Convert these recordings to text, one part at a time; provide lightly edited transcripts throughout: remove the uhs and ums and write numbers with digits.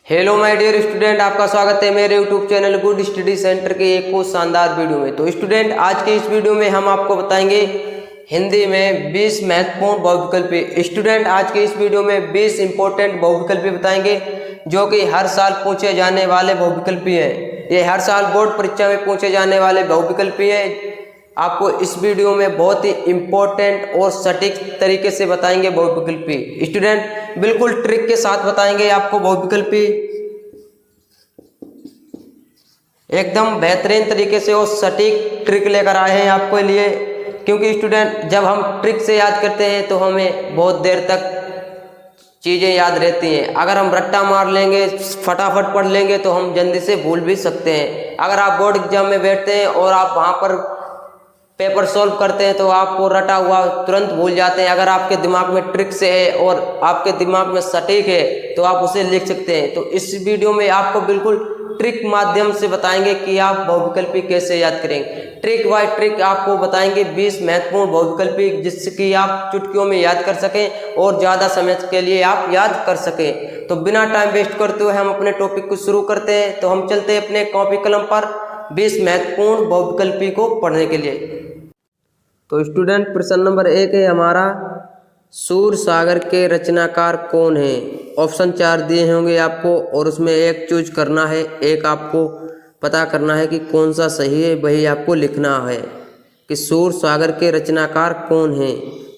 Hello my dear student, आपका स्वागत है मेरे YouTube channel good study centre के एक और शानदार वीडियो में। तो स्टूडेंट, आज के इस वीडियो में हम आपको बताएंगे हिंदी में 20 महत्वपूर्ण बहुविकल्पी। स्टूडेंट, आज के इस वीडियो में 20 इंपॉर्टेंट बहुविकल्पी बताएंगे जो कि हर साल पूछे जाने वाले बहुविकल्पी हैं। ये हर साल बोर्ड परीक्षा में पूछे जाने वाले बहुविकल्पी हैं। आपको इस वीडियो में बहुत ही इम्पोर्टेंट और सटीक तरीके से बताएंगे बहुविकल्पी। स्टूडेंट, बिल्कुल ट्रिक के साथ बताएंगे आपको बहुविकल्पी, एकदम बेहतरीन तरीके से और सटीक ट्रिक लेकर आए हैं आपके लिए। क्योंकि स्टूडेंट, जब हम ट्रिक से याद करते हैं तो हमें बहुत देर तक चीज़ें याद रहती हैं। अगर हम रट्टा मार लेंगे, फटाफट पढ़ लेंगे तो हम जल्दी से भूल भी सकते हैं। अगर आप बोर्ड एग्जाम में बैठते हैं और आप वहाँ पर पेपर सॉल्व करते हैं तो आपको रटा हुआ तुरंत भूल जाते हैं। अगर आपके दिमाग में ट्रिक से है और आपके दिमाग में सटीक है तो आप उसे लिख सकते हैं। तो इस वीडियो में आपको बिल्कुल ट्रिक माध्यम से बताएंगे कि आप बहुविकल्पी कैसे याद करेंगे। ट्रिक बाय ट्रिक आपको बताएंगे 20 महत्वपूर्ण बहुविकल्पी, जिससे कि आप चुटकियों में याद कर सकें और ज़्यादा समय के लिए आप याद कर सकें। तो बिना टाइम वेस्ट करते हुए हम अपने टॉपिक को शुरू करते हैं। तो हम चलते हैं अपने कॉपी कलम पर 20 महत्वपूर्ण बहुविकल्पी को पढ़ने के लिए। तो स्टूडेंट, प्रश्न नंबर 1 है हमारा, सूर सागर के रचनाकार कौन है। ऑप्शन 4 दिए होंगे आपको और उसमें एक चूज करना है, एक आपको पता करना है कि कौन सा सही है, वही आपको लिखना है कि सूर सागर के रचनाकार कौन है।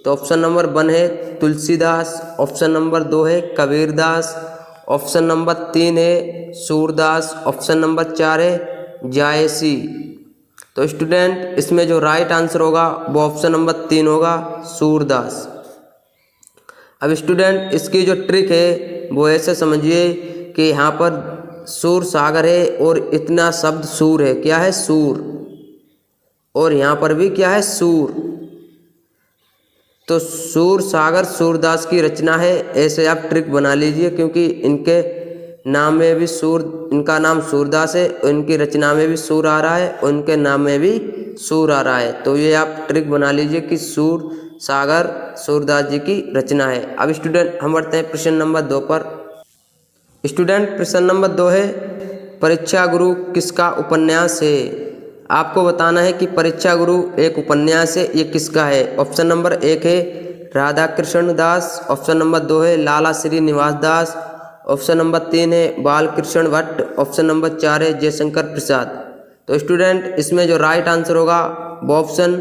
तो ऑप्शन नंबर 1 है तुलसीदास, ऑप्शन नंबर 2 है कबीरदास, ऑप्शन नंबर 3 है सूरदास, ऑप्शन नंबर 4 है जायसी। तो स्टूडेंट, इसमें जो राइट आंसर होगा वो ऑप्शन नंबर 3 होगा, सूरदास। अब स्टूडेंट, इसकी जो ट्रिक है वो ऐसे समझिए कि यहाँ पर सूर सागर है और इतना शब्द सूर है, क्या है सूर, और यहाँ पर भी क्या है सूर। तो सूर सागर सूरदास की रचना है, ऐसे आप ट्रिक बना लीजिए। क्योंकि इनके नाम में भी सूर, इनका नाम सूरदास है, इनकी रचना में भी सूर आ रहा है, उनके नाम में भी सूर आ रहा है। तो ये आप ट्रिक बना लीजिए कि सूर सागर सूरदास जी की रचना है। अब स्टूडेंट, हम बढ़ते हैं प्रश्न नंबर 2 पर। स्टूडेंट, प्रश्न नंबर 2 है, परीक्षा गुरु किसका उपन्यास है। आपको बताना है कि परीक्षा गुरु एक उपन्यास है, ये किसका है। ऑप्शन नंबर 1 है राधा कृष्ण दास, ऑप्शन नंबर 2 है लाला श्रीनिवास दास, ऑप्शन नंबर 3 है बालकृष्ण भट्ट, ऑप्शन नंबर 4 है जयशंकर प्रसाद। तो स्टूडेंट, इसमें जो राइट आंसर होगा वो ऑप्शन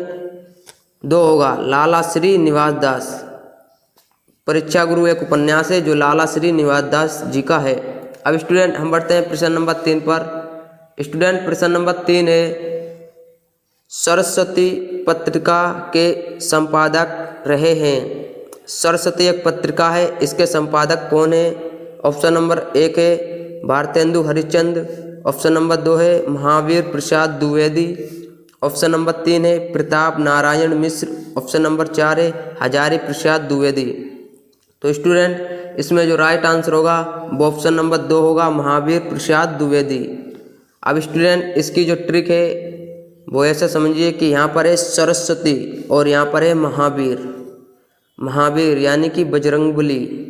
2 होगा, लाला श्रीनिवास दास। परीक्षा गुरु एक उपन्यास है जो लाला श्रीनिवास दास जी का है। अब स्टूडेंट, हम बढ़ते हैं प्रश्न नंबर 3 पर। स्टूडेंट, प्रश्न नंबर 3 है, सरस्वती पत्रिका के संपादक रहे हैं। सरस्वती एक पत्रिका है, इसके संपादक कौन है। ऑप्शन नंबर 1 है भारतेंदु हरिश्चंद्र, ऑप्शन नंबर 2 है महावीर प्रसाद द्विवेदी, ऑप्शन नंबर 3 है प्रताप नारायण मिश्र, ऑप्शन नंबर 4 है हजारी प्रसाद द्विवेदी। तो स्टूडेंट, इसमें जो राइट आंसर होगा वो ऑप्शन नंबर 2 होगा, महावीर प्रसाद द्विवेदी। अब स्टूडेंट, इसकी जो ट्रिक है वो ऐसे समझिए कि यहाँ पर है सरस्वती और यहाँ पर है महावीर। महावीर यानी कि बजरंगबली,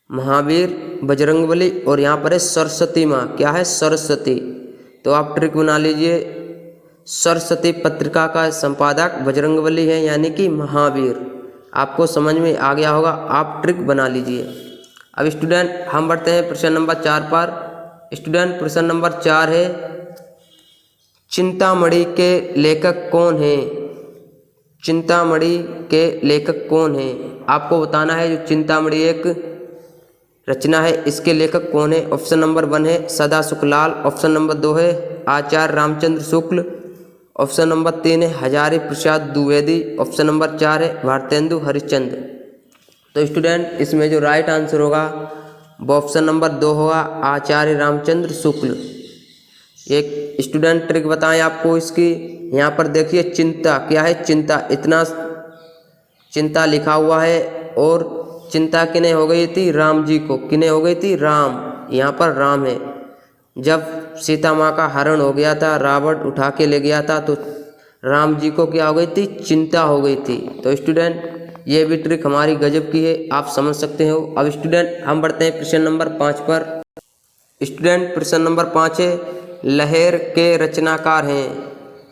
महावीर बजरंगबली, और यहाँ पर है सरस्वती माँ, क्या है सरस्वती। तो आप ट्रिक बना लीजिए, सरस्वती पत्रिका का संपादक बजरंगबली है यानी कि महावीर। आपको समझ में आ गया होगा, आप ट्रिक बना लीजिए। अब स्टूडेंट, हम बढ़ते हैं प्रश्न नंबर 4 पर। स्टूडेंट, प्रश्न नंबर 4 है, चिंतामणि के लेखक कौन है। चिंतामणि के लेखक कौन है, आपको बताना है। जो चिंतामणि एक रचना है, इसके लेखक कौन है। ऑप्शन नंबर 1 है सदा सुखलाल, ऑप्शन नंबर 2 है आचार्य रामचंद्र शुक्ल, ऑप्शन नंबर 3 है हजारी प्रसाद द्विवेदी, ऑप्शन नंबर 4 है भारतेंदु हरिश्चंद्र। तो स्टूडेंट, इसमें जो राइट आंसर होगा वो ऑप्शन नंबर 2 होगा, आचार्य रामचंद्र शुक्ल। एक स्टूडेंट, ट्रिक बताएं आपको इसकी। यहाँ पर देखिए चिंता, क्या है चिंता, इतना चिंता लिखा हुआ है और चिंता किन्हें हो गई थी, राम जी को। किन्हें हो गई थी, राम, यहाँ पर राम है। जब सीता माँ का हरण हो गया था, रावण उठा के ले गया था, तो राम जी को क्या हो गई थी, चिंता हो गई थी। तो स्टूडेंट, ये भी ट्रिक हमारी गजब की है, आप समझ सकते हो। अब स्टूडेंट, हम बढ़ते हैं प्रश्न नंबर 5 पर। स्टूडेंट प्रश्न नंबर 5 है, लहर के रचनाकार हैं।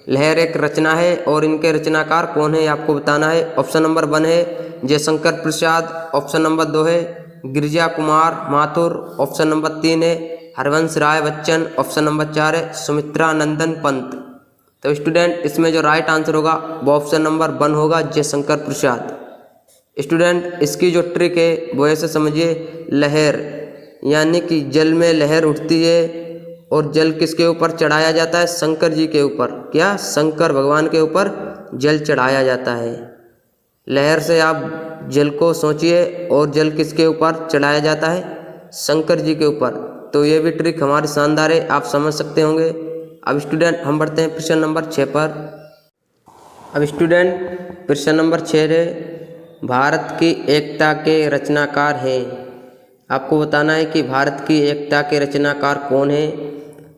लहर एक रचना है और इनके रचनाकार कौन है आपको बताना है। ऑप्शन नंबर 1 है जयशंकर प्रसाद, ऑप्शन नंबर 2 है गिरिजा कुमार माथुर, ऑप्शन नंबर 3 है हरवंश राय बच्चन, ऑप्शन नंबर 4 है सुमित्रा नंदन पंत। तो स्टूडेंट इसमें जो राइट आंसर होगा वो ऑप्शन नंबर 1 होगा, जयशंकर प्रसाद। स्टूडेंट इसकी जो ट्रिक है वो ऐसे समझिए, लहर यानी कि जल में लहर उठती है और जल किसके ऊपर चढ़ाया जाता है, शंकर जी के ऊपर। क्या, शंकर भगवान के ऊपर जल चढ़ाया जाता है। लहर से आप जल को सोचिए और जल किसके ऊपर चढ़ाया जाता है, शंकर जी के ऊपर। तो ये भी ट्रिक हमारी शानदार है, आप समझ सकते होंगे। अब स्टूडेंट हम बढ़ते हैं प्रश्न नंबर 6 पर। अब स्टूडेंट प्रश्न नंबर 6 है, भारत की एकता के रचनाकार हैं। आपको बताना है कि भारत की एकता के रचनाकार कौन है।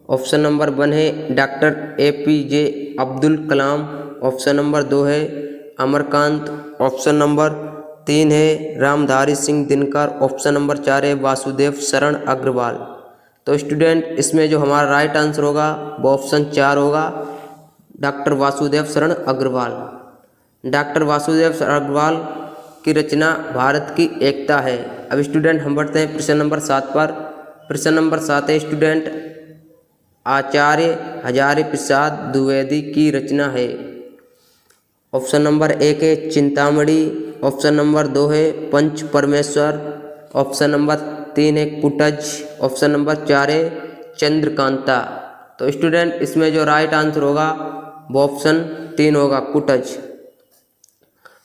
ऑप्शन नंबर 1 है doctor APJ Abdul Kalam, option number 2 है अमरकांत, ऑप्शन नंबर 3 है रामधारी सिंह दिनकर, ऑप्शन नंबर 4 है वासुदेव शरण अग्रवाल। तो स्टूडेंट इसमें जो हमारा राइट आंसर होगा वो ऑप्शन 4 होगा, डॉक्टर वासुदेव शरण अग्रवाल। डॉक्टर वासुदेव शरण अग्रवाल की रचना भारत की एकता है। अब स्टूडेंट हम बढ़ते हैं प्रश्न नंबर 7 पर। प्रश्न नंबर 7 है स्टूडेंट, आचार्य हजारी प्रसाद द्विवेदी की रचना है। ऑप्शन नंबर 1 है चिंतामणि, ऑप्शन नंबर 2 है पंच परमेश्वर, ऑप्शन नंबर 3 है कुटज, ऑप्शन नंबर 4 है चंद्रकांता। तो स्टूडेंट इसमें जो राइट आंसर होगा वो ऑप्शन 3 होगा, कुटज।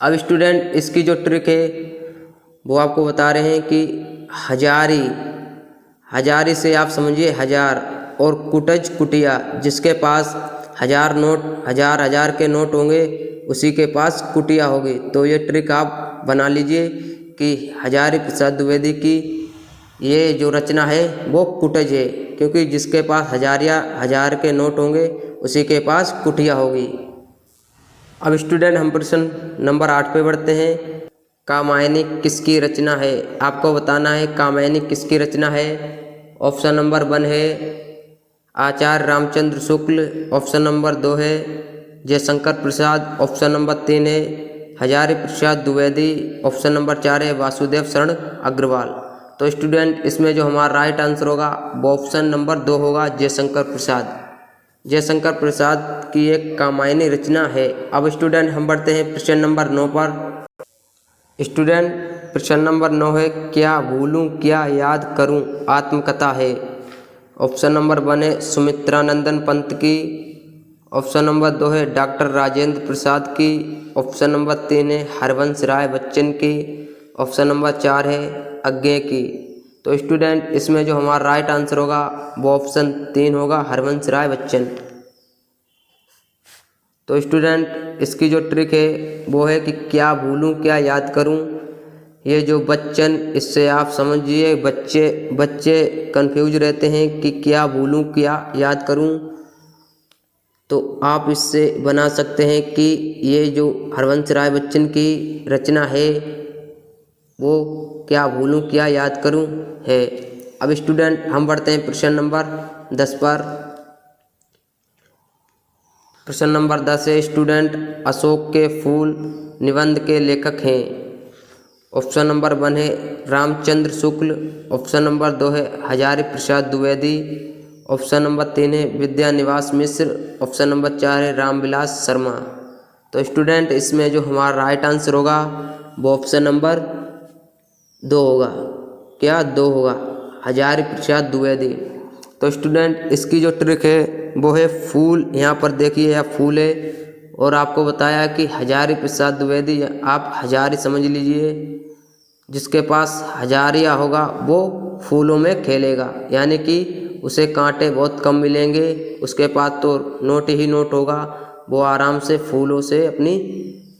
अब स्टूडेंट इसकी जो ट्रिक है वो आपको बता रहे हैं कि हजारी से आप समझिए हजार, और कुटज कुटिया, जिसके पास हजार के नोट होंगे उसी के पास कुटिया होगी। तो ये ट्रिक आप बना लीजिए कि हजारी प्रसाद द्विवेदी की ये जो रचना है वो कुटज है, क्योंकि जिसके पास हजार के नोट होंगे उसी के पास कुटिया होगी। अब स्टूडेंट हम प्रश्न नंबर 8 पे बढ़ते हैं। कामायनी किसकी रचना है, आपको बताना है कामायनी किसकी रचना है। ऑप्शन नंबर 1 है आचार्य रामचंद्र शुक्ल, ऑप्शन नंबर 2 है जयशंकर प्रसाद, ऑप्शन नंबर 3 है हजारी प्रसाद द्विवेदी, ऑप्शन नंबर 4 है वासुदेव शरण अग्रवाल। तो स्टूडेंट इसमें जो हमारा राइट आंसर होगा वो ऑप्शन नंबर 2 होगा, जयशंकर प्रसाद। जयशंकर प्रसाद की एक कामायनी रचना है। अब स्टूडेंट हम बढ़ते हैं प्रश्न नंबर 9 पर। स्टूडेंट प्रश्न नंबर 9 है, क्या भूलूं क्या याद करूं आत्मकथा है। ऑप्शन नंबर 1 है सुमित्रा नंदन पंत की, ऑप्शन नंबर 2 है डॉक्टर राजेंद्र प्रसाद की, ऑप्शन नंबर 3 है हरवंश राय बच्चन की, ऑप्शन नंबर 4 है अज्ञे की। तो स्टूडेंट इसमें जो हमारा राइट आंसर होगा वो ऑप्शन 3 होगा, हरवंश राय बच्चन। तो स्टूडेंट इसकी जो ट्रिक है वो है कि क्या भूलूं क्या याद करूं। ये जो बच्चन, इससे आप समझिए बच्चे कंफ्यूज रहते हैं कि क्या भूलूं क्या याद करूं। तो आप इससे बना सकते हैं कि ये जो हरवंश राय बच्चन की रचना है वो क्या भूलूं क्या याद करूं है। अब स्टूडेंट हम बढ़ते हैं प्रश्न नंबर 10 पर। प्रश्न नंबर 10 है स्टूडेंट, अशोक के फूल निबंध के लेखक हैं। ऑप्शन नंबर 1 है रामचंद्र शुक्ल, ऑप्शन नंबर 2 है हजारी प्रसाद द्विवेदी, ऑप्शन नंबर 3 है विद्यानिवास मिश्र, ऑप्शन नंबर 4 है रामविलास शर्मा। तो स्टूडेंट इसमें जो हमारा राइट आंसर होगा वो ऑप्शन नंबर 2 होगा। क्या 2 होगा, हजारी प्रसाद द्विवेदी। तो स्टूडेंट इसकी जो ट्रिक है वो है फूल, यहाँ पर देखिए यह फूल है और आपको बताया कि हजारी प्रसाद द्विवेदी, आप हजारी समझ लीजिए, जिसके पास हजारिया होगा वो फूलों में खेलेगा, यानी कि उसे कांटे बहुत कम मिलेंगे, उसके पास तो नोट ही नोट होगा, वो आराम से फूलों से अपनी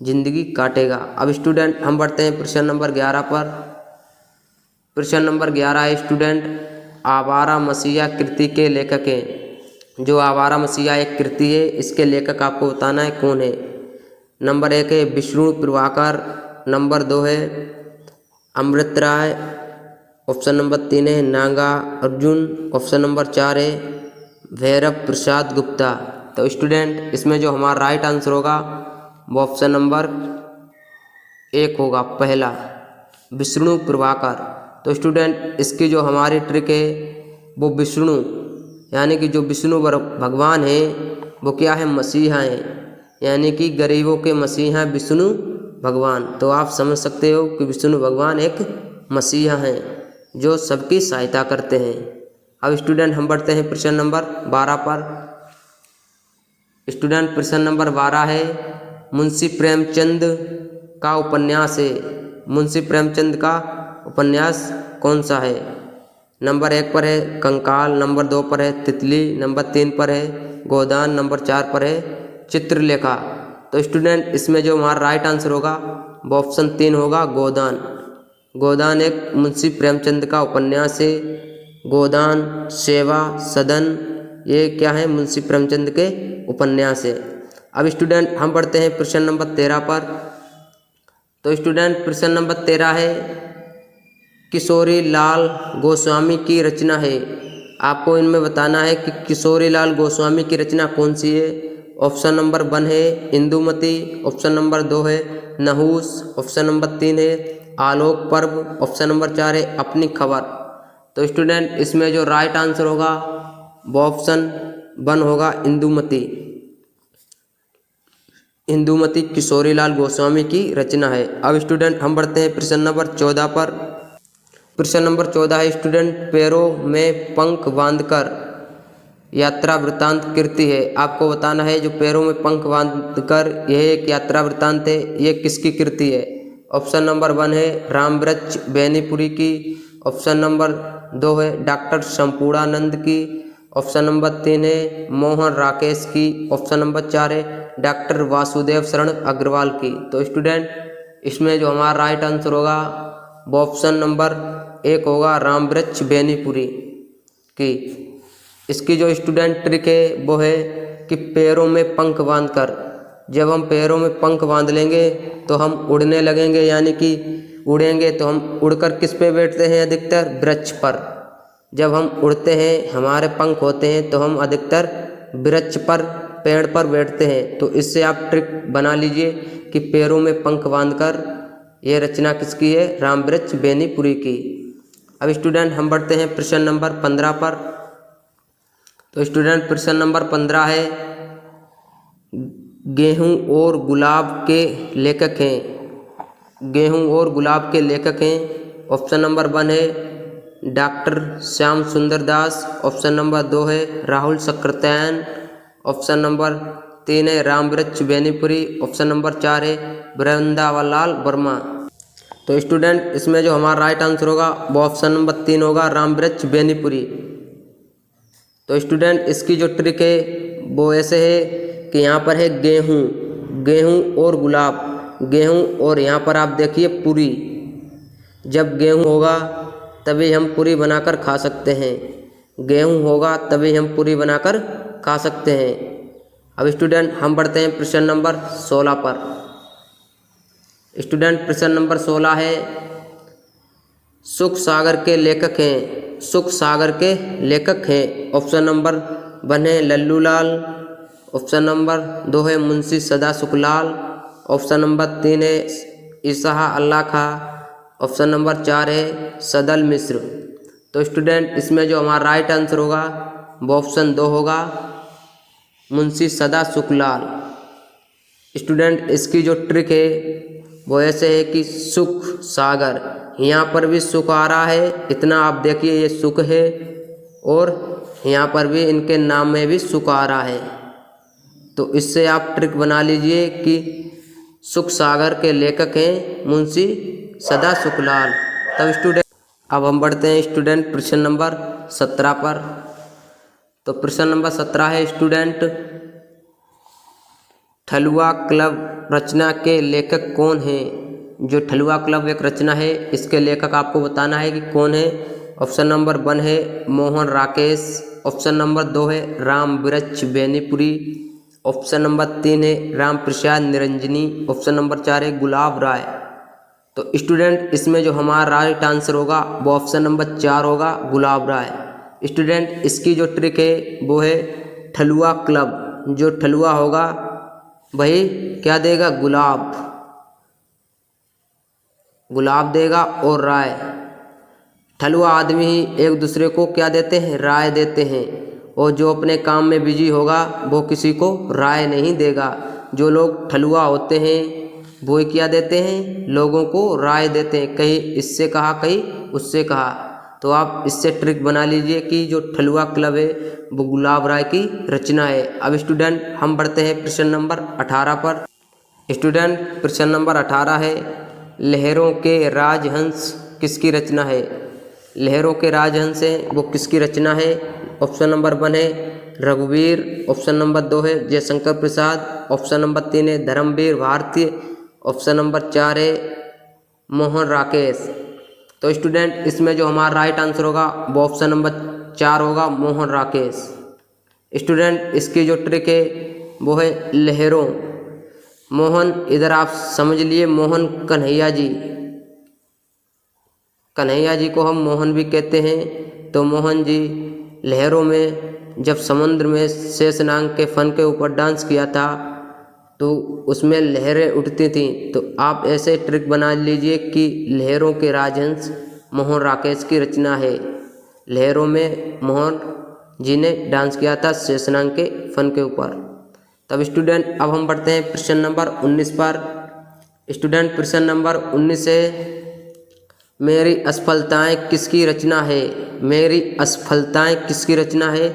ज़िंदगी काटेगा। अब स्टूडेंट हम बढ़ते हैं प्रश्न नंबर 11 पर। प्रश्न नंबर 11 है स्टूडेंट, आवारा मसीहा कृति के लेखक हैं। जो आवारा मसीहा एक कृति है इसके लेखक आपको बताना है कौन है। नंबर 1 है विष्णु प्रभाकर, नंबर 2 है अमृत राय, ऑप्शन नंबर 3 है नागा अर्जुन। ऑप्शन नंबर 4 है भैरव प्रसाद गुप्ता। तो स्टूडेंट इसमें जो हमारा राइट आंसर होगा वो ऑप्शन नंबर 1 होगा, पहला, विष्णु प्रभाकर। तो स्टूडेंट इसकी जो हमारी ट्रिक है वो विष्णु, यानी कि जो विष्णु भगवान है वो क्या है, मसीहा है, यानी कि गरीबों के मसीहा विष्णु भगवान। तो आप समझ सकते हो कि विष्णु भगवान एक मसीहा हैं जो सबकी सहायता करते हैं। अब स्टूडेंट हम बढ़ते हैं प्रश्न नंबर 12 पर। स्टूडेंट प्रश्न नंबर 12 है मुंशी प्रेमचंद का उपन्यास है, मुंशी प्रेमचंद का उपन्यास कौन सा है? नंबर 1 पर है कंकाल, नंबर 2 पर है तितली, नंबर 3 पर है गोदान, नंबर 4 पर है चित्रलेखा। तो स्टूडेंट इसमें जो हमारा राइट आंसर होगा वो ऑप्शन 3 होगा, गोदान। गोदान एक मुंशी प्रेमचंद का उपन्यास है। गोदान, सेवा, सदन, ये क्या है, मुंशी प्रेमचंद के उपन्यास है। अब स्टूडेंट हम पढ़ते हैं प्रश्न नंबर 13 पर। तो स्टूडेंट प्रश्न नंबर 13 है किशोरी लाल गोस्वामी की रचना है। आपको इनमें बताना है कि किशोरी लाल गोस्वामी की रचना कौन सी है। ऑप्शन नंबर 1 है इंदुमती, ऑप्शन नंबर 2 है नहुस, ऑप्शन नंबर 3 है आलोक पर्व, ऑप्शन नंबर 4 है अपनी खबर। तो स्टूडेंट इसमें जो राइट आंसर होगा वो ऑप्शन 1 होगा इंदुमती। इंदुमती किशोरी लाल गोस्वामी की रचना है। अब स्टूडेंट हम बढ़ते हैं प्रश्न नंबर 14 पर। प्रश्न नंबर 14 है स्टूडेंट पैरों में पंख बांधकर यात्रा वृत्तांत कृति है। आपको बताना है जो पैरों में पंख बांधकर यह एक यात्रा वृत्तांत है, ये किसकी कृति है। ऑप्शन नंबर 1 है रामवृक्ष बेनीपुरी की, ऑप्शन नंबर 2 है डॉक्टर संपूर्णानंद की, ऑप्शन नंबर 3 है मोहन राकेश की, ऑप्शन नंबर 4 है डॉक्टर वासुदेव शरण अग्रवाल की। तो स्टूडेंट इसमें जो हमारा राइट आंसर होगा वो ऑप्शन नंबर 1 होगा रामवृक्ष बेनीपुरी की। इसकी जो स्टूडेंट ट्रिक है वो है कि पैरों में पंख बांधकर, जब हम पैरों में पंख बांध लेंगे तो हम उड़ने लगेंगे, यानी कि उड़ेंगे तो हम उड़कर किस पे बैठते हैं, अधिकतर वृक्ष पर। जब हम उड़ते हैं हमारे पंख होते हैं तो हम अधिकतर वृक्ष पर, पेड़ पर बैठते हैं। तो इससे आप ट्रिक बना लीजिए कि पैरों में पंख बांधकर, ये रचना किसकी है, रामवृक्ष बेनीपुरी की। अब स्टूडेंट हम बढ़ते हैं प्रश्न नंबर 15 पर। तो स्टूडेंट प्रश्न नंबर 15 है गेहूं और गुलाब के लेखक हैं। गेहूं और गुलाब के लेखक हैं। ऑप्शन नंबर 1 है डॉक्टर श्याम सुंदर दास, ऑप्शन नंबर 2 है राहुल सक्सेना, ऑप्शन नंबर 3 है रामवृक्ष बेनीपुरी, ऑप्शन नंबर 4 है वृंदावनलाल वर्मा। तो स्टूडेंट इसमें जो हमारा राइट आंसर होगा वो ऑप्शन नंबर 3 होगा रामवृक्ष बेनीपुरी। तो स्टूडेंट इसकी जो ट्रिक है वो ऐसे है कि यहाँ पर है गेहूँ, गेहूँ और गुलाब, गेहूँ और यहाँ पर आप देखिए पूरी। जब गेहूँ होगा तभी हम पूरी बनाकर खा सकते हैं, गेहूँ होगा तभी हम पूरी बनाकर खा सकते हैं। अब स्टूडेंट हम बढ़ते हैं प्रश्न नंबर 16 पर। स्टूडेंट प्रश्न नंबर 16 है सुख सागर के लेखक हैं। सुख सागर के लेखक हैं। ऑप्शन नंबर 1 है लल्लू लाल, ऑप्शन नंबर 2 है मुंशी सदा सुखलाल, ऑप्शन नंबर 3 है ईसा अल्लाह खां, ऑप्शन नंबर 4 है सदल मिश्र। तो स्टूडेंट इसमें जो हमारा राइट आंसर होगा वो ऑप्शन 2 होगा मुंशी सदा सुखलाल। स्टूडेंट इसकी जो ट्रिक है वो ऐसे है कि सुख सागर, यहाँ पर भी सुख आ रहा है, इतना आप देखिए ये सुख है, और यहाँ पर भी इनके नाम में भी सुख आ रहा है। तो इससे आप ट्रिक बना लीजिए कि सुख सागर के लेखक हैं मुंशी सदा सुखलाल। तब स्टूडेंट अब हम बढ़ते हैं स्टूडेंट प्रश्न नंबर 17 पर। तो प्रश्न नंबर 17 है स्टूडेंट ठलुआ क्लब रचना के लेखक कौन हैं। जो ठलुआ क्लब एक रचना है इसके लेखक आपको बताना है कि कौन है। ऑप्शन नंबर 1 है मोहन राकेश, ऑप्शन नंबर 2 है रामवृक्ष बेनीपुरी, ऑप्शन नंबर 3 है राम प्रसाद निरंजनी, ऑप्शन नंबर 4 है गुलाब राय। तो स्टूडेंट इसमें जो हमारा राइट आंसर होगा वो ऑप्शन नंबर 4 होगा, गुलाब राय। स्टूडेंट इसकी जो ट्रिक है वो है ठलुआ क्लब। जो ठलुआ होगा वही क्या देगा, गुलाब देगा और राय। ठलुआ आदमी ही एक दूसरे को क्या देते हैं, राय देते हैं। और जो अपने काम में बिजी होगा वो किसी को राय नहीं देगा। जो लोग ठलुआ होते हैं वो क्या देते हैं, लोगों को राय देते हैं, कहीं इससे कहा कहीं उससे कहा। तो आप इससे ट्रिक बना लीजिए कि जो ठलुआ क्लब है वो गुलाब राय की रचना है। अब स्टूडेंट हम बढ़ते हैं प्रश्न नंबर 18 पर। स्टूडेंट प्रश्न नंबर 18 है, लहरों के राजहंस किसकी रचना है। लहरों के राजहंस है वो किसकी रचना है। ऑप्शन नंबर 1 है रघुवीर, ऑप्शन नंबर 2 है जयशंकर प्रसाद, ऑप्शन नंबर 3 है धर्मवीर भारती, ऑप्शन नंबर 4 है मोहन राकेश। तो स्टूडेंट इसमें जो हमारा राइट आंसर होगा वो ऑप्शन नंबर 4 होगा, मोहन राकेश। स्टूडेंट इसकी जो ट्रिक है वो है लहरों। मोहन इधर आप समझ लिए, मोहन कन्हैया जी, कन्हैया जी को हम मोहन भी कहते हैं। तो मोहन जी लहरों में जब समुद्र में शेषनाग के फन के ऊपर डांस किया था तो उसमें लहरें उठती थीं। तो आप ऐसे ट्रिक बना लीजिए कि लहरों के राजहंस मोहन राकेश की रचना है। लहरों में मोहन जी ने डांस किया था शेषनाग के फन के ऊपर। तब स्टूडेंट अब हम बढ़ते हैं प्रश्न नंबर 19 पर। स्टूडेंट प्रश्न नंबर 19 है, मेरी असफलताएं किसकी रचना है। मेरी असफलताएं किसकी रचना है।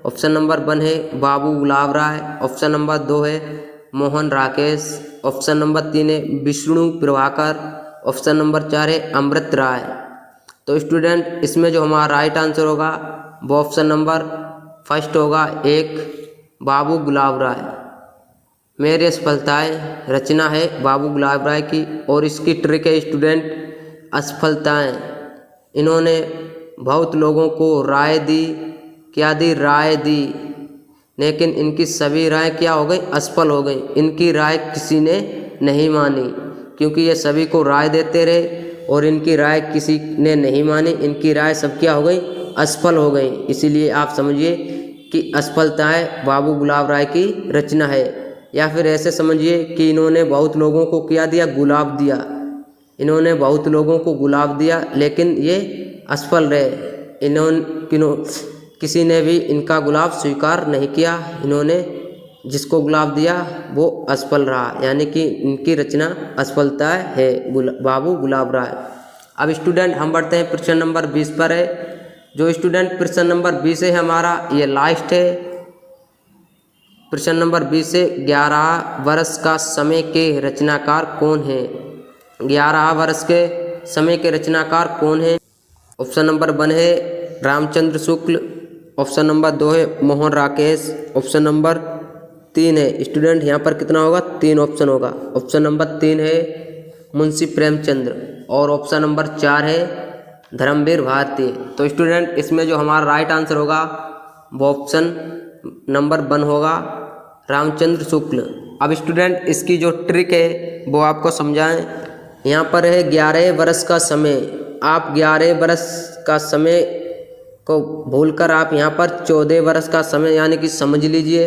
ऑप्शन नंबर 1 है बाबू गुलाब राय, ऑप्शन नंबर 2 है मोहन राकेश, ऑप्शन नंबर 3 है विष्णु प्रभाकर, ऑप्शन नंबर 4 है अमृत राय। तो स्टूडेंट इसमें जो हमारा राइट आंसर होगा वो ऑप्शन नंबर 1 होगा, 1 बाबू गुलाब राय। मेरी असफलताएं रचना है बाबू गुलाब राय की। और इसकी ट्रिक है स्टूडेंट असफलताएं, इन्होंने बहुत लोगों को राय दी, क्या दी, राय दी, लेकिन इनकी सभी राय क्या हो गई, असफल हो गई। इनकी राय किसी ने नहीं मानी क्योंकि ये सभी को राय देते रहे और इनकी राय किसी ने नहीं मानी। इनकी राय सब क्या हो गई, असफल हो गई। इसीलिए आप समझिए कि असफलताएं बाबू गुलाब राय की रचना है। या फिर ऐसे समझिए कि इन्होंने बहुत लोगों को क्या दिया, गुलाब दिया। इन्होंने बहुत लोगों को गुलाब दिया लेकिन ये असफल रहे। किसी ने भी इनका गुलाब स्वीकार नहीं किया। इन्होंने जिसको गुलाब दिया वो असफल रहा, यानी कि इनकी रचना असफलता है बाबू गुलाब राय। अब स्टूडेंट हम बढ़ते हैं प्रश्न नंबर 20 पर है। जो स्टूडेंट प्रश्न नंबर 20 है हमारा ये लास्ट है। प्रश्न नंबर 20 है 11 वर्ष का समय के रचनाकार कौन है। 11 वर्ष के समय के रचनाकार कौन है। ऑप्शन नंबर 1 है रामचंद्र शुक्ल, ऑप्शन नंबर 2 है मोहन राकेश, ऑप्शन नंबर 3 है स्टूडेंट यहाँ पर कितना होगा, 3 ऑप्शन होगा। ऑप्शन नंबर 3 है मुंशी प्रेमचंद्र और ऑप्शन नंबर 4 है धर्मवीर भारती। तो स्टूडेंट इसमें जो हमारा राइट आंसर होगा वो ऑप्शन नंबर 1 होगा, रामचंद्र शुक्ल। अब स्टूडेंट इसकी जो ट्रिक है वो आपको समझाएं। यहाँ पर है 11 वर्ष का समय। आप 11 वर्ष का समय को भूलकर आप यहाँ पर 14 वर्ष का समय यानी कि समझ लीजिए।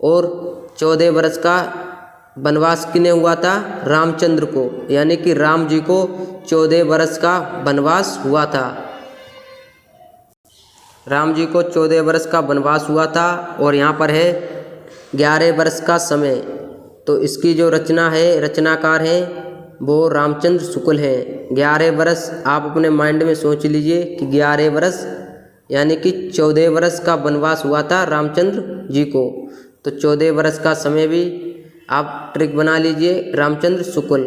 और 14 वर्ष का वनवास किन्हें हुआ था, रामचंद्र को, यानी कि राम जी को 14 वर्ष का वनवास हुआ था। राम जी को 14 वर्ष का वनवास हुआ था। और यहाँ पर है 11 वर्ष का समय। तो इसकी जो रचना है, रचनाकार हैं वो रामचंद्र शुक्ल हैं। 11 वर्ष आप अपने माइंड में सोच लीजिए कि 11 वर्ष यानी कि 14 वर्ष का वनवास हुआ था रामचंद्र जी को। तो 14 वर्ष का समय भी आप ट्रिक बना लीजिए, रामचंद्र शुक्ल।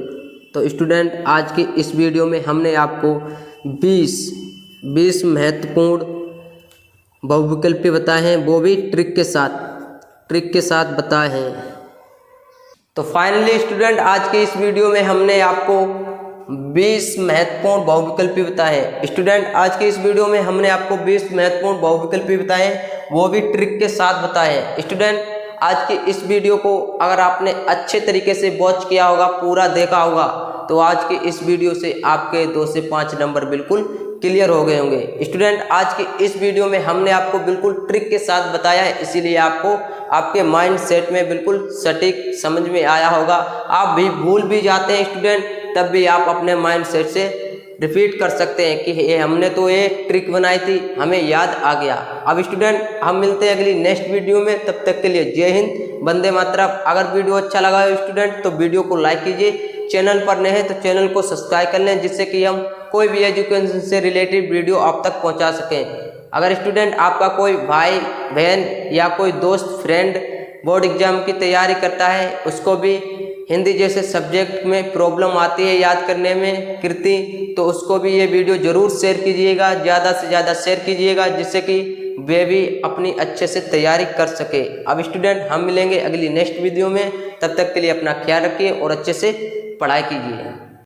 तो स्टूडेंट आज की इस वीडियो में हमने आपको 20 महत्वपूर्ण बहुविकल्पी बताए हैं, वो भी ट्रिक के साथ बताए हैं। तो फाइनली स्टूडेंट आज के इस वीडियो में हमने आपको 20 महत्वपूर्ण बहुविकल्पी बताए हैं। स्टूडेंट आज के इस वीडियो में हमने आपको 20 महत्वपूर्ण बहुविकल्पी बताए हैं, वो भी ट्रिक के साथ बताए हैं। स्टूडेंट आज की इस वीडियो को अगर आपने अच्छे तरीके से वॉच किया होगा, पूरा देखा होगा, तो आज की इस वीडियो से आपके 2 से 5 नंबर बिल्कुल क्लियर हो गए होंगे। स्टूडेंट, आज की इस वीडियो में हमने आपको बिल्कुल ट्रिक के साथ बताया है, इसीलिए आपको आपके माइंड सेट में बिल्कुल सटीक समझ में आया होगा। आप भी भूल भी जाते हैं स्टूडेंट, तब भी आप अपने माइंड सेट से रिपीट कर सकते हैं कि ये हमने तो ये ट्रिक बनाई थी, हमें याद आ गया। अब स्टूडेंट, हम मिलते हैं अगली नेक्स्ट वीडियो में, तब तक के लिए जय हिंद, वंदे मातरम। अगर वीडियो अच्छा लगा है स्टूडेंट तो वीडियो को लाइक कीजिए, चैनल पर नए हैं तो चैनल को सब्सक्राइब कर लें, जिससे कि हम कोई भी एजुकेशन से रिलेटेड वीडियो आप तक पहुंचा सकें। अगर स्टूडेंट आपका कोई भाई बहन या कोई दोस्त फ्रेंड बोर्ड एग्जाम की तैयारी करता है, उसको भी हिंदी जैसे सब्जेक्ट में प्रॉब्लम आती है याद करने में कृति, तो उसको भी ये वीडियो ज़रूर शेयर कीजिएगा, ज़्यादा से ज़्यादा शेयर कीजिएगा, जिससे कि वे भी अपनी अच्छे से तैयारी कर सके। अब स्टूडेंट, हम मिलेंगे अगली नेक्स्ट वीडियो में, तब तक के लिए अपना ख्याल रखिए और अच्छे से पढ़ाई कीजिए।